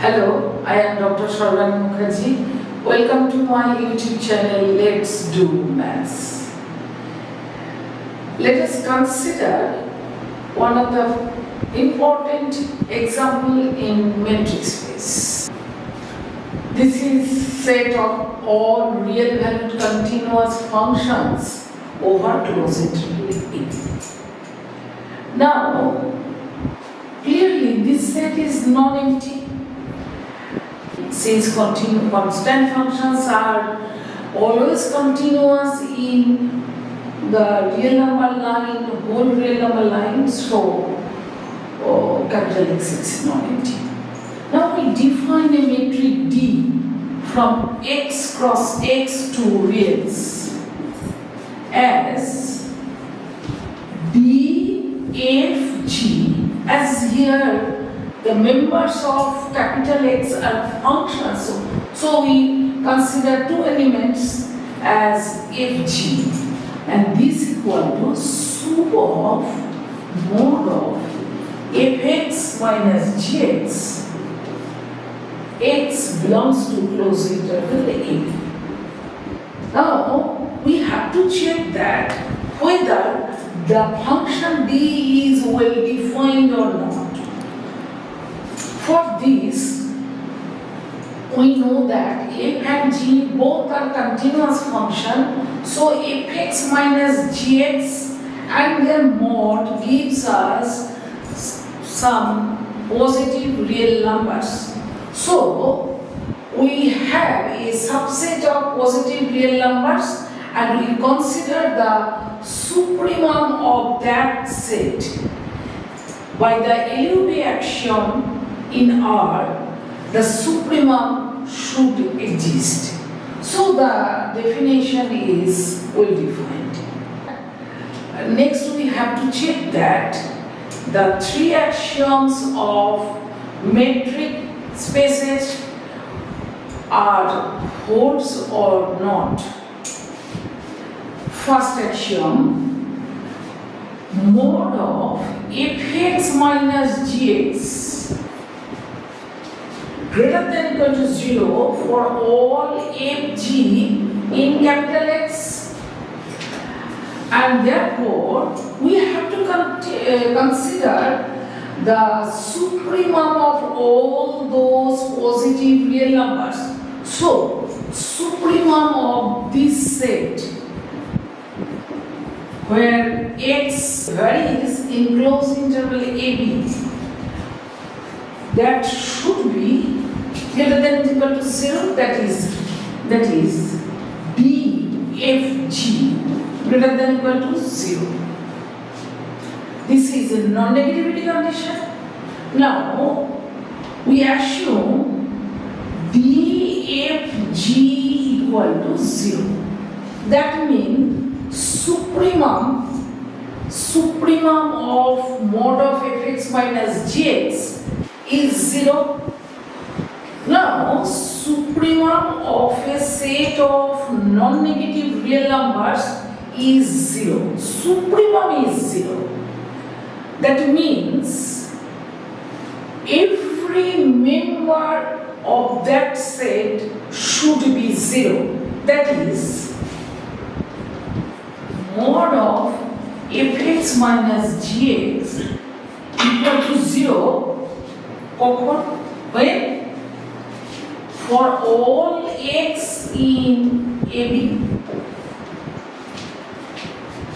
Hello, I am Dr. Sharvani Mukherjee. Welcome to my YouTube channel, Let's Do Maths. Let us consider one of the important example in metric space. This is set of all real valued continuous functions over closed interval A. Now, clearly this set is non-empty. Since constant functions are always continuous in the real number line, whole real number line, so capital X is non-empty. Now we define a metric D from x cross x to reals as DFG, as here the members of capital X are functions. So we consider two elements as Fg, and this equal to sup of mod of Fx minus Gx. X belongs to closed interval A. Now we have to check that whether the function D is well defined or not. For this, we know that f and g both are continuous function, so fx minus gx and their mod gives us some positive real numbers. So we have a subset of positive real numbers and we consider the supremum of that set by the LUV axiom. In R, the supremum should exist. So the definition is well defined. Next we have to check that the three axioms of metric spaces are holds or not. First axiom, mod of fx minus gx greater than equal to 0 for all fg in capital X, and therefore we have to consider the supremum of all those positive real numbers. So supremum of this set where x varies in closed interval AB, that should be greater than equal to 0, that is DFG greater than equal to 0. This is a non-negativity condition. Now we assume DFG equal to 0. That means supremum of mod of fx minus gx is 0. Now, supremum of a set of non-negative real numbers is 0. Supremum is 0. That means every member of that set should be 0. That is, mod of fx minus gx equal to 0 when? For all x in AB.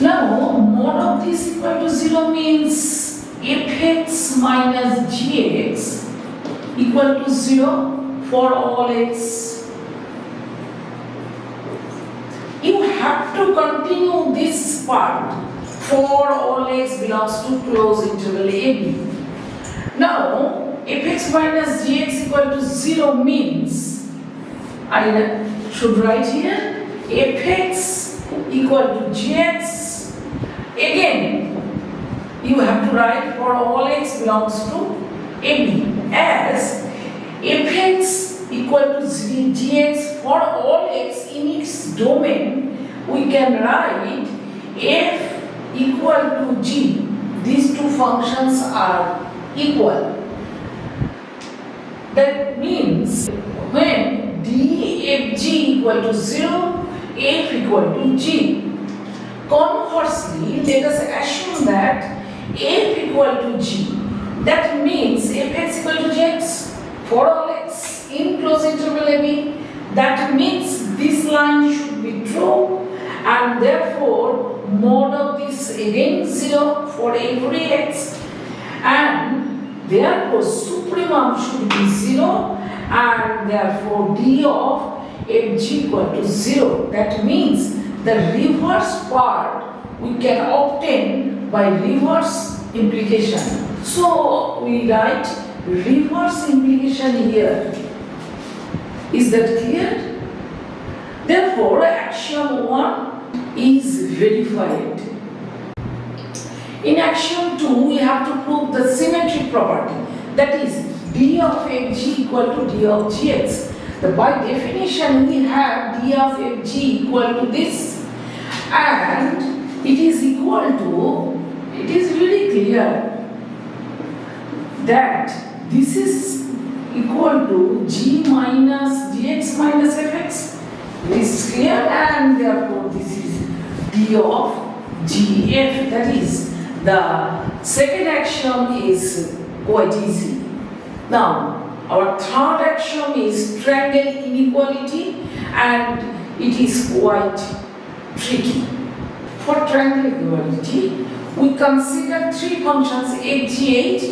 Now, mod of this equal to 0 means fx minus gx equal to 0 for all x. You have to continue this part for all x belongs to closed interval AB. Now, fx minus gx equal to 0 means, I should write here, fx equal to gx. Again, you have to write for all x belongs to AB as fx equal to gx for all x in its domain. We can write f equal to g. These two functions are equal. That means when dfg equal to 0, f equal to g. Conversely, let us assume that f equal to g. That means fx equal to gx for all x in closed interval AB. That means this line should be true, and therefore mod of this again 0 for every x, and therefore supremum should be 0, and therefore d of fg equal to 0. That means the reverse part we can obtain by reverse implication. So we write reverse implication here. Is that clear? Therefore, axiom 1 is verified. In axiom 2, we have to prove the symmetry property. That is, d of fg equal to d of gx. By definition, we have d of fg equal to this, and it is equal to, it is really clear that this is equal to g minus dx minus fx. It is clear, and therefore this is d of gf. That is, the second axiom is quite easy. Now, our third axiom is triangle inequality, and it is quite tricky. For triangle inequality, we consider three functions f, g, h.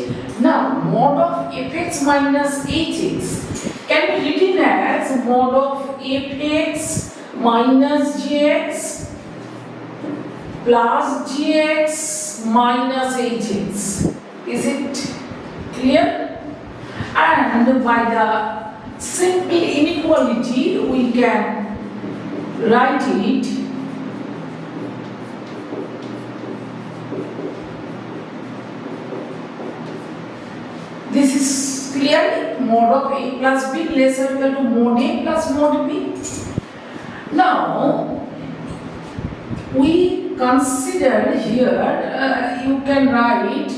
Now, mod of fx minus hx can be written as mod of fx minus gx plus gx minus hx. Is it clear? And by the simple inequality, we can write it this is clearly mod of a plus b less or equal to mod a plus mod b. Now, we consider here, you can write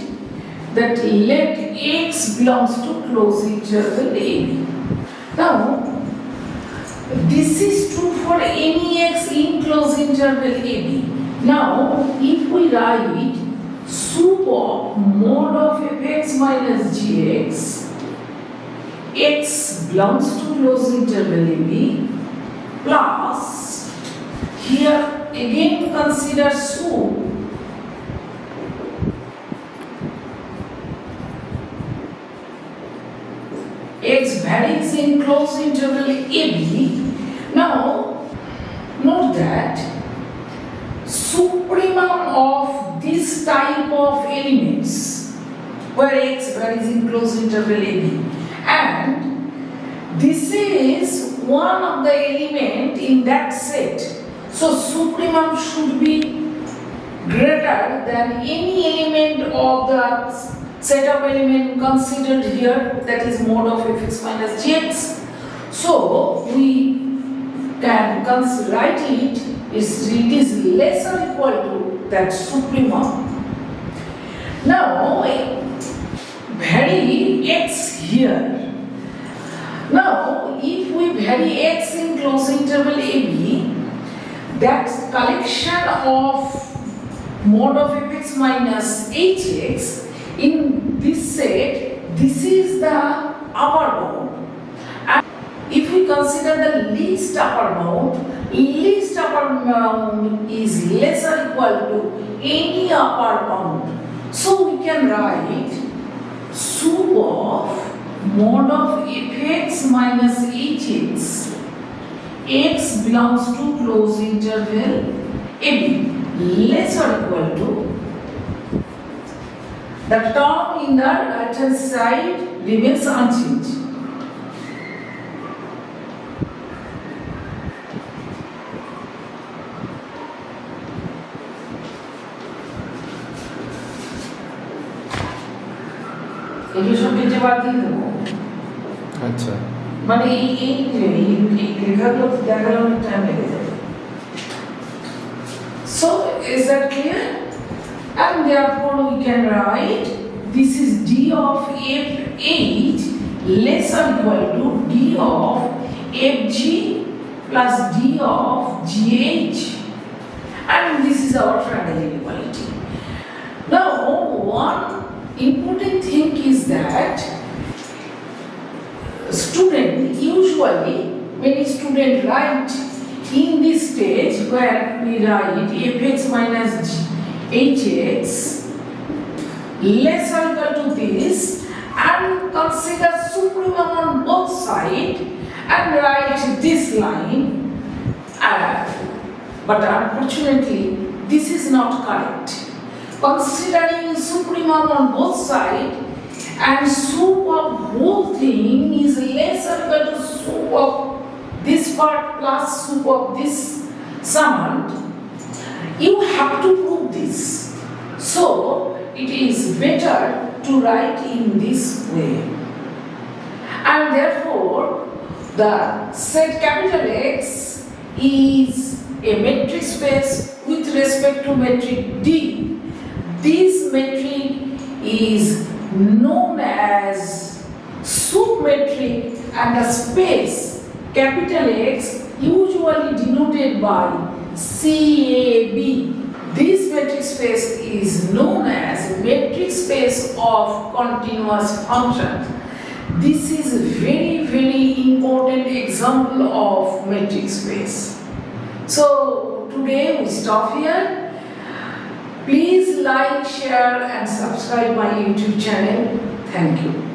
that let x belongs to closed interval AB. Now, this is true for any x in closed interval AB. Now, if we write sup of mod of fx minus gx, x belongs to closed interval AB, plus, here again consider sup x varies in closed interval AB. Now, note that supremum of this type of elements where x varies in closed interval AB, and this is one of the element in that set. So, supremum should be greater than any element of the set of element considered here, that is mod of fx minus gx. So we can write it is less or equal to that supremum. Now vary x here. Now if we vary x in closed interval AB, that collection of mod of fx minus hx in this set, this is the upper bound. And if we consider the least upper bound is less or equal to any upper bound. So we can write sup of mod of fx minus hx, x belongs to closed interval AB, less or equal to the term in the right hand side remains unchanged. এগুলো সব কেটে বাদ দিয়ে দেবো। আচ্ছা, মানে এই লেখাগুলো দেখালে অনেক টাইম লেগে যাবে। So is that clear? And therefore we can write this is d of f8 less or equal to d of fg plus d of gh, and this is our triangle inequality. Now one important thing is that usually many students write in this stage where we write fx minus hx less or equal to this and consider supremum on both sides and write this line, but unfortunately this is not correct. Considering supremum on both sides and soup of whole thing is less or equal to soup of this part plus soup of this summand, you have to prove this. So it is better to write in this way, and therefore the set capital X is a metric space with respect to metric D. This metric is known as soup metric, and the space capital X usually denoted by CAB. This metric space is known as metric space of continuous functions. This is a very important example of metric space. So today we stop here. Please like, share and subscribe my YouTube channel. Thank you.